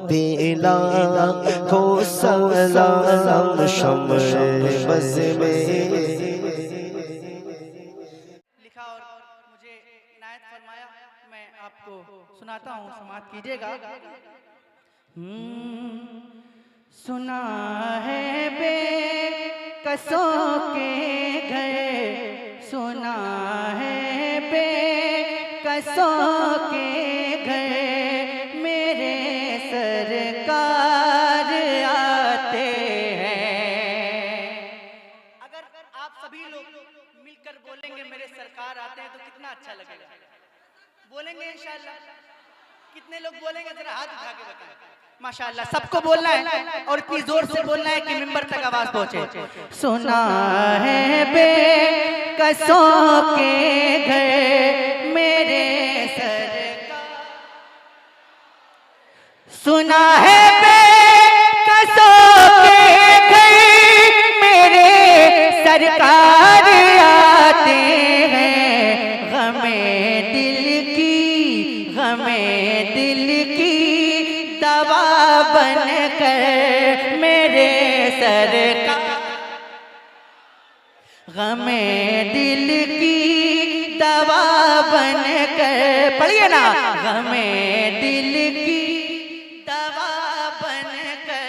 दिला को सलाम शम्शे बज़ में लिखा और मुझे इनायत फरमाया। मैं आपको सुनाता हूँ, समाअत कीजिएगा। सुना है बेकसों के घर, सुना है बेकसों के घर, मेरे सरकार आते हैं। अगर आप सभी लोग मिलकर बोलेंगे मेरे सरकार आते हैं तो कितना अच्छा लगेगा। बोलेंगे इंशाअल्लाह? कितने लोग बोलेंगे जरा हाथ उठा के बताएं। माशाअल्लाह सबको बोलना है और इतनी जोर से बोलना है कि मिंबर तक आवाज पहुंचे। सुना है बेकसों के घर, मेरे सरकार, सुना है बेकसों के घर, मेरे सरकार आते हैं। गमे दिल की दवा बनकर मेरे सरकार, गमे दिल की दवा बनकर, पढ़िए ना, गमे दिल की दवा बनकर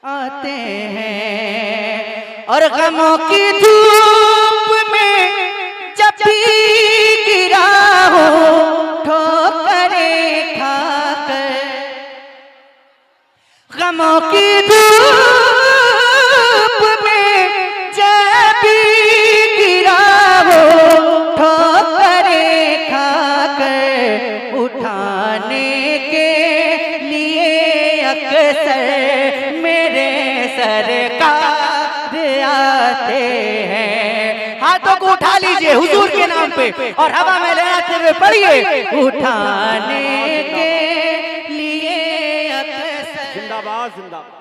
आते हैं। और गमों की धूप में जब भी गिरा हो ठोकरें खाकर, गमों की धूप में जब भी गिरा हो ठोकरें खाकर, उठाने के लिए अक्सर मेरे सरकार आते हैं। हाथों को उठा लीजिए हुजूर के नाम पे और हवा में लहराते हुए पढ़िए, उठाने के लिए अक्सर, जिंदाबाद जिंदाबाद,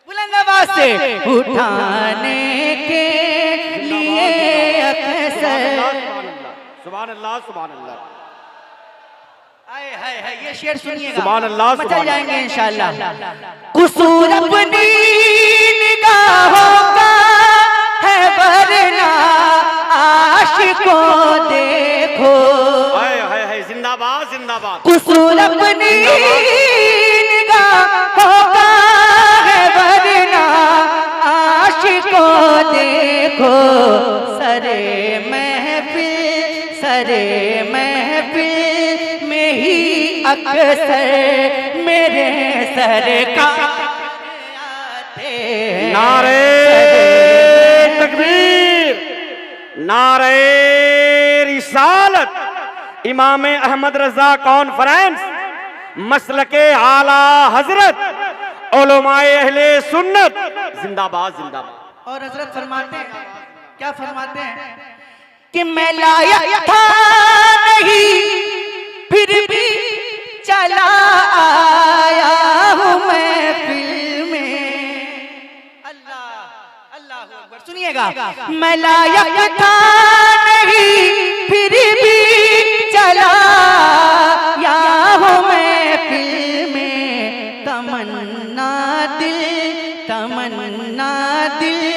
बुलंद आवाज से, उठाने के लिए अक्सर, सुभान अल्लाह सुभान अल्लाह। हाय हाय हाय, ये शेर सुनिएगा, सुभान अल्लाह, मचल जाएंगे इंशाअल्लाह। कुसूर अपनी निगाहों का है वरना आशिकों देखो, हाय हाय हाय, जिंदाबाद जिंदाबाद। कुसूर अपनी निगाहों का है वरना आशिकों देखो, सरे महफिल में ही अक्सर मेरे सरकार आते हैं। नारे तकबीर, नारे रिसालत, इमाम अहमद रजा कॉन्फ्रेंस, मसलके आला हजरत, उलमाए अहले सुन्नत, जिंदाबाद जिंदाबाद। और हजरत फरमाते हैं, क्या फरमाते हैं कि मैं लायक था नहीं फिर भी चला आया हूँ महफिल में। अल्लाह अल्लाह अकबर, सुनिएगा। मैं लायक था नहीं फिर भी चला आया हूँ महफिल में। तमन्ना दिल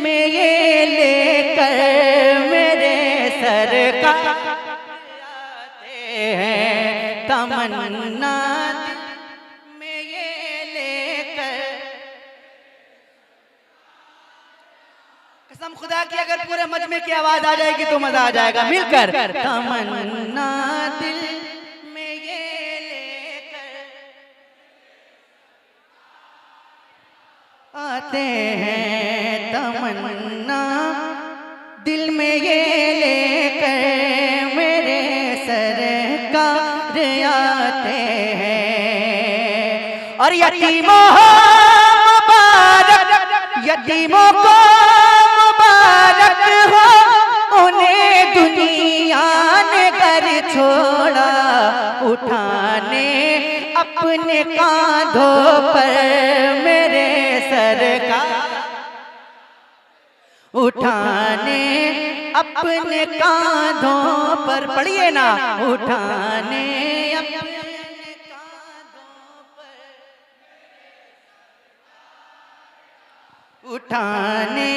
में ये लेकर मेरे सरकार आते हैं। तमन्ना दिल में ये लेकर, कसम खुदा की अगर पूरे मजमे की आवाज आ जाएगी तो मजा आ जाएगा मिलकर। तमन्ना दिल में ये लेकर आते हैं, तमन्ना दिल में ये लेकर मेरे सरकार आते हैं। और यतीमों को मुबारक हो, उन्हें दुनिया ने घर छोड़ा, उठाने अपने कांधों पर मेरे सरकार, उठाने अपने कांधों पर, पढ़िए ना, उठाने उठाने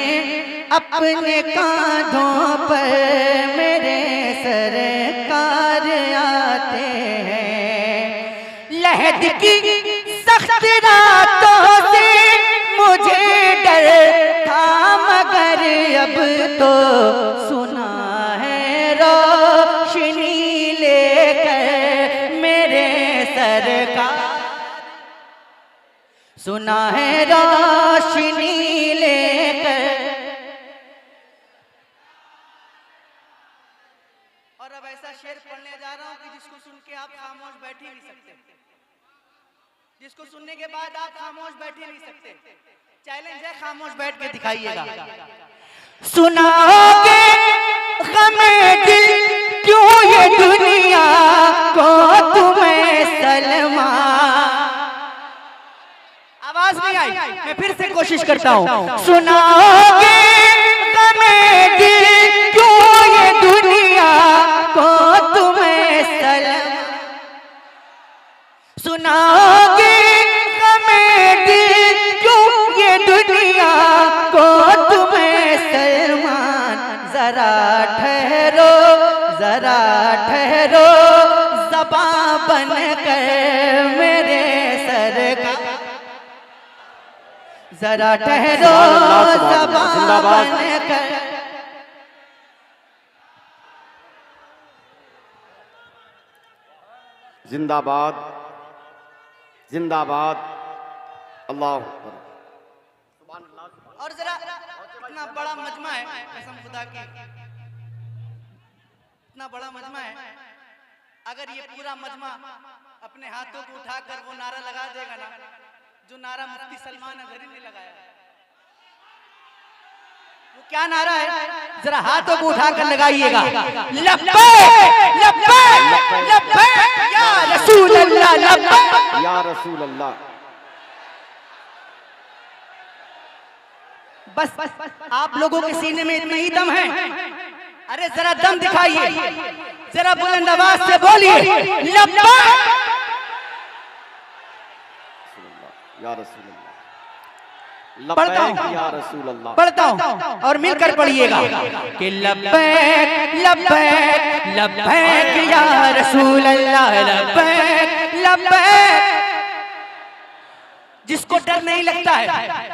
अपने कांधों पर मेरे सरकार आते हैं। लहद की सख्त रातों से मुझे डर था, मगर अब तो सुना है रोशनी लेकर मेरे सरकार, सुना है रोशनी लेकर। और अब ऐसा शेर पढ़ने जा रहा हूं कि जिसको सुन के आप खामोश बैठ ही नहीं सकते, जिसको सुनने के बाद आप खामोश बैठ ही नहीं सकते। चैलेंज है, खामोश बैठ के दिखाइएगा। सुनाओगे गमे दिल क्यों ये दुनिया को तुम्हें सलमा, आवाज नहीं आई, मैं फिर से कोशिश करता हूँ। सुनाओगे गमे दिल क्यों ये दुनिया को तुम्हें सलाम, सुनाओगे गमे दिल क्यों ये दुनिया को तुम्हें सलमान। जरा ठहरो, जरा ठहरो, ज़बां बनकर मेरे सरकार, जरा ठहरो, ज़बां बनकर। जिंदाबाद, जिंदाबाद, अल्लाह अकबर। और जरा इतना बड़ा मजमा है, कसम खुदा की, इतना बड़ा मजमा है, अगर ये पूरा मजमा अपने हाथों को उठाकर वो नारा लगा देगा ना, जो नारा मुफ्ती सलमान अज़हरी ने लगाया, वो क्या नारा है, जरा हाथों को उठाकर लगाइएगा। लब्बैक लब्बैक लब्बैक या रसूल अल्लाह, लब्बैक या रसूल अल्लाह। बस आप लोगों के सीने में इतना ही दम है, अरे जरा दम दिखाइए, जरा बुलंद आवाज से बोलिए लब्बैक या रसूल अल्लाह, पढ़ता हूँ, या रसूल अल्लाह, पढ़ता हूँ और मिलकर पढ़िएगा कि लब्बैक लब्बैक लब्बैक या रसूल अल्लाह, लब्बैक लब्बैक। जिसको डर नहीं लगता है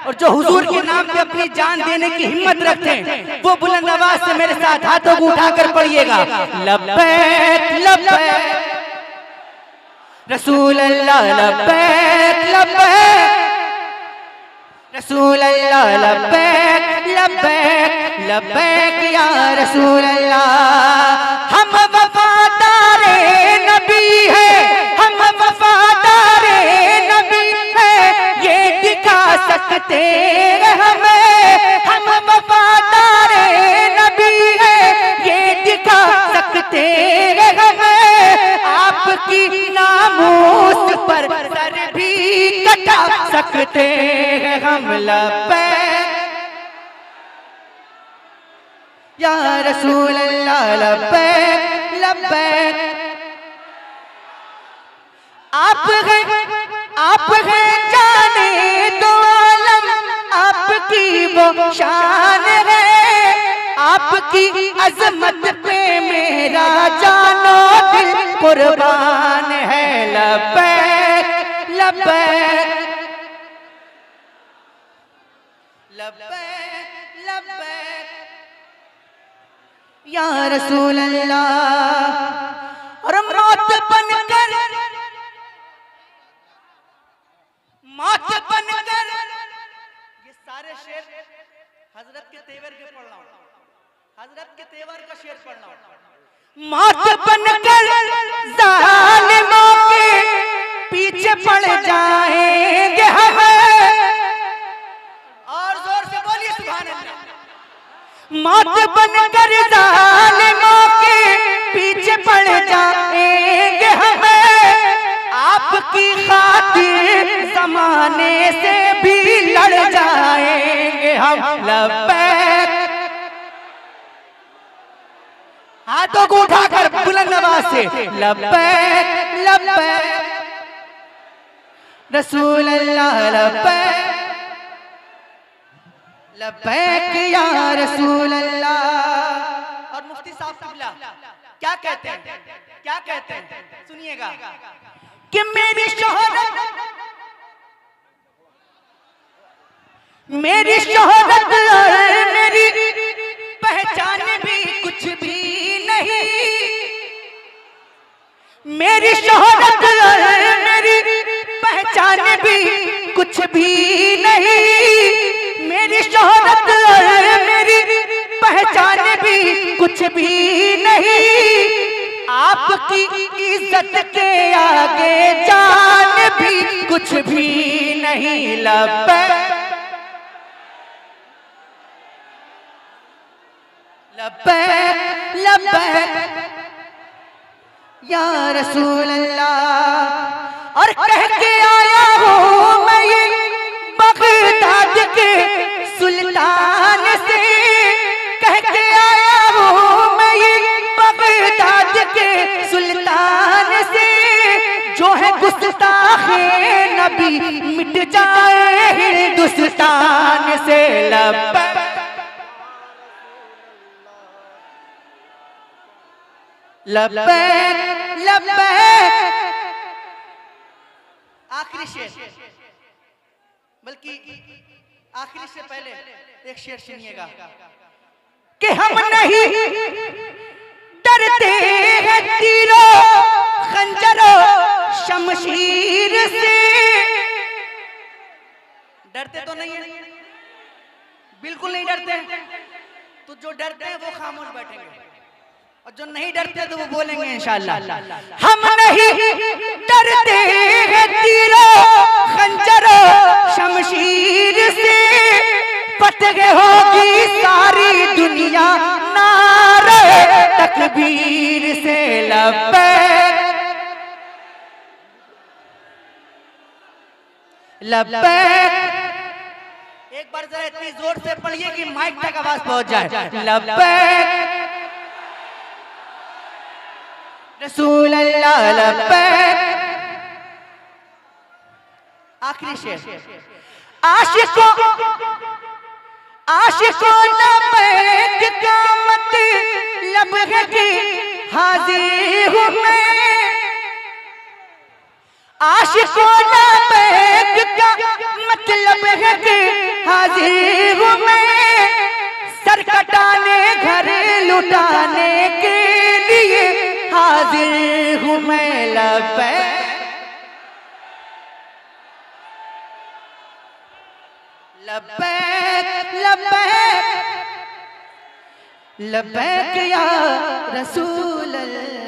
और जो हुजूर के नाम पे अपनी जान देने की हिम्मत रखते हैं, वो बुलंद आवाज से मेरे साथ हाथों को उठाकर पढ़िएगा लब्बैक लब्बैक रसूल अल्लाह, लब्बैक लब्बैक रसूल अल्लाह, लब्बैक लब्बैक लब्बैक या रसूल अल्लाह। हम वफादारे नबी है, हम वफादारे नबी है, ये दिखा सकते हैं हमें, हम वफादारे नबी है, ये दिखा सकते हैं हमें। आपकी नामूस पर सर भी कटा सकते हैं हम, लब्बैक या रसूल अल्लाह, लब्बैक लब्बैक। आप हैं जाने दो आलम, आपकी वो शान है, आपकी अजमत पे मेरा जानो दिल कुर्बान है। लब्बैक लब्बैक लब्बैक लब्बैक या रसूल अल्लाह। और मौत बनकर, मौत बनकर, ये सारे शेर हजरत के तेवर के पढ़ रहा हूं, हजरत के तेवर का शेर पढ़ रहा हूं। मौत बनकर जालिमों के पीछे पड़ जाएंगे हम, और जोर से बोलिए सुभान अल्लाह। मौत बनकर जालिमों के पीछे पड़ जाएंगे हम, आपकी खातिर जमाने से भी लड़ जाएंगे हम। लब्बैक हाथों को उठाकर बुलंद आवाज से लब्बैक लब्बैक रसूल अल्लाह लब्बैक लब्बैक या रसूल अल्लाह। और मुफ्ती साहब किबला क्या कहते हैं, क्या कहते हैं, सुनिएगा कि मेरी शोहरत मेरी शोहरत और मेरी पहचान भी कुछ भी नहीं, मेरी शोहरत और मेरी पहचान भी कुछ भी नहीं, मेरी शोहरत और मेरी पहचान भी कुछ भी नहीं, आपकी इज्जत के आगे जान भी कुछ भी नहीं। लब्बैक लब्बैक लब्बैक या रसूल अल्लाह। और कह के आया हूँ मैं ये बगदाद के सुल्तान से, कह के आया हूँ मैं ये बगदाद के सुल्तान से, जो है गुस्ताखे नबी मिट जाए हिंदुस्तान से। लब्बैक लब्बैक लब्बैक। आखिरी शेर, बल्कि आखिरी से पहले एक शेर सुनिएगा कि हम नहीं डरते हैं तीरों खंजरों शमशीर से। डरते तो नहीं है, बिल्कुल नहीं डरते। तो जो डरते हैं वो खामोश बैठेंगे, और जो नहीं डरते तो वो बोलेंगे इंशाअल्लाह। हम नहीं डरते हैं तीरों खंजरों शमशीर से, फतह होगी सारी दुनिया नारे तकबीर से। लब्बैक लब्बैक। एक बार जरा इतनी जोर से पढ़िए कि माइक तक आवाज पहुंच जाए। लब्बैक रसूल अल्लाह लब्बैक। आखिरी शेर, आशिकों आशिकों लब्बैक का मतलब है कि हाजिर हूँ मैं, आशिकों लब्बैक का मतलब है कि हाजिर हूँ मैं, सर कटाने घर लुटाने के लिए हाजिर हूँ मैं। लब्बैक लब्बैक लब्बैक लब्बैक या रसूल अल्लाह।